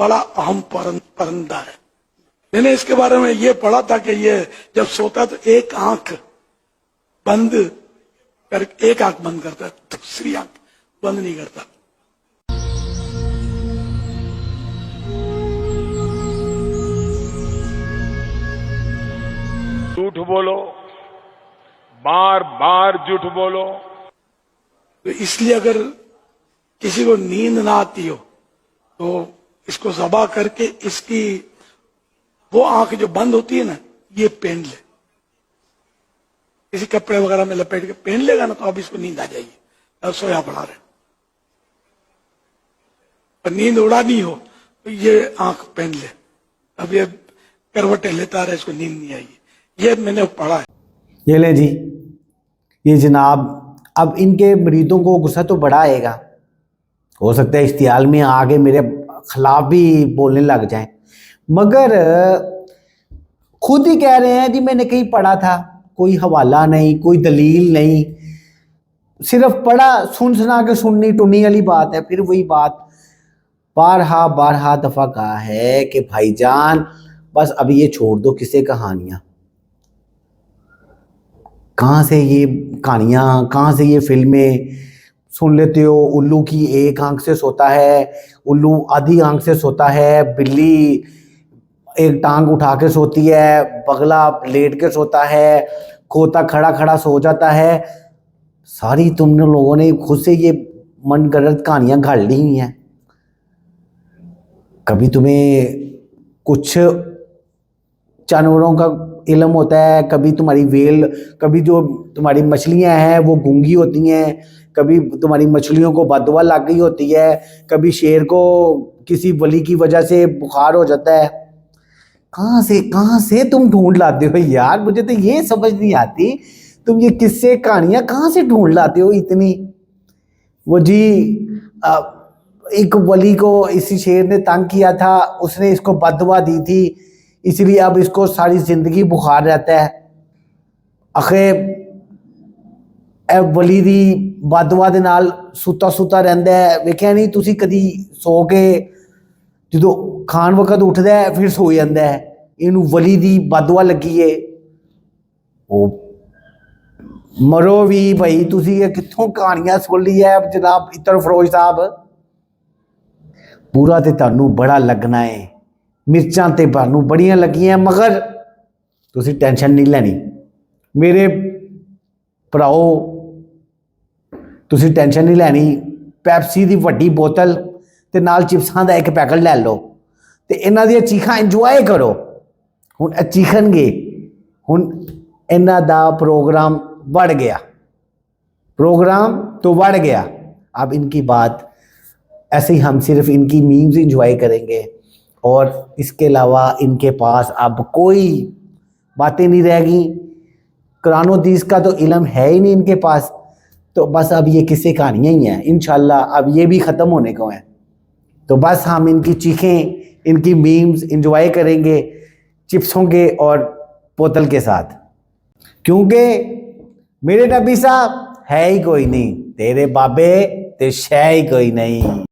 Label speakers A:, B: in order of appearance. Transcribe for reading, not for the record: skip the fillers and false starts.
A: बड़ा अहम परिंदा है। मैंने इसके बारे में ये पढ़ा था कि ये जब सोता तो एक आंख बंद करता है, दूसरी आंख बंद नहीं करता।
B: झूठ बोलो, बार बार झूठ बोलो।
A: तो इसलिए अगर किसी को नींद ना आती हो तो इसको ज़बा करके इसकी वो आंख जो बंद होती है ना, ये पहन ले, किसी कपड़े वगैरह में लपेट के पहन लेगा ना, तो अब इसको नींद आ जाएगी। अब सोया पड़ा रहे, और नींद उड़ानी हो तो ये आंख पहन ले। अब ये करवटें लेता रहे, इसको नींद नहीं आएगी। ये मैंने पढ़ा है।
C: ये ले जी, ये जनाब, अब इनके मरीदों को गुस्सा तो बड़ा आएगा, हो सकता है इश्तियाल में आगे मेरे खिलाफ भी बोलने लग जाएं, मगर खुद ही कह रहे हैं जी मैंने कहीं पढ़ा था, कोई हवाला नहीं, कोई दलील नहीं, सिर्फ पढ़ा, सुना के सुननी टुनी वाली बात है। फिर वही बात बारहा दफा कहा है कि भाईजान बस अब ये छोड़ दो किस्से कहानियां। कहाँ से ये कहानियाँ, कहाँ से ये फिल्में सुन लेते हो? उल्लू की एक आंख से सोता है, उल्लू आधी आंख से सोता है, बिल्ली एक टांग उठा के सोती है, बगला लेट के सोता है, खोता खड़ा खड़ा सो जाता है। सारी तुमने लोगों ने खुद से ये मनगढ़ंत कहानियाँ घाल ली हुई हैं। कभी तुम्हें कुछ जानवरों का इल्म होता है, कभी तुम्हारी वेल, कभी जो तुम्हारी मछलियां हैं वो गूंगी होती हैं, कभी तुम्हारी मछलियों को बददुआ लग गई होती है, कभी शेर को किसी वली की वजह से बुखार हो जाता है। कहाँ से तुम ढूंढ लाते हो यार? मुझे तो ये समझ नहीं आती, तुम ये किस्से कहानियां कहाँ से ढूंढ लाते हो इतनी? वो जी एक वली को इसी शेर ने तंग किया था, उसने इसको बददुआ दी थी, इसलिए अब इसको सारी जिंदगी बुखार रहता है। आखिर वली दी बददुआ दे नाल सुता रहंदा है। वेखिया नहीं तुसी कदी सो के जो खान वक्त उठदा है फिर सो जांदा है, इनू वली दी बददुआ लगी है। वो मरो भी भाई, तुसी ये कित्थों कहानियां सुन ली है जनाब इतर फरोज साहब? पूरा ते तुहानू बड़ा लगना है, मिर्चां ते तुहानू बड़ियां लगियां, मगर तुसी टेंशन नहीं लैनी मेरे भराओ, तुसी टेंशन नहीं लैनी। पैप्सी दी वड्डी बोतल ते नाल चिप्सां दा एक पैकेट लै लो ते इन्हां दी चीखां इंजॉय करो। हुण चीखणगे, हुण इन्हां दा प्रोग्राम बढ़ गया, प्रोग्राम तो बढ़ गया। अब इनकी बात ऐसे ही हम सिर्फ इनकी मीम्स इंजॉय करेंगे और इसके अलावा इनके पास अब कोई बातें नहीं रहेगी। कुरान और हदीस का तो इल्म है ही नहीं इनके पास, तो बस अब ये किस्से कहानियाँ ही हैं। इंशाल्लाह अब ये भी ख़त्म होने को हैं, तो बस हम इनकी चीखें, इनकी मीम्स इंजॉय करेंगे चिप्सों के और बोतल के साथ, क्योंकि मेरे नबी साहब है ही कोई नहीं, तेरे बाबे ते शै ही कोई नहीं।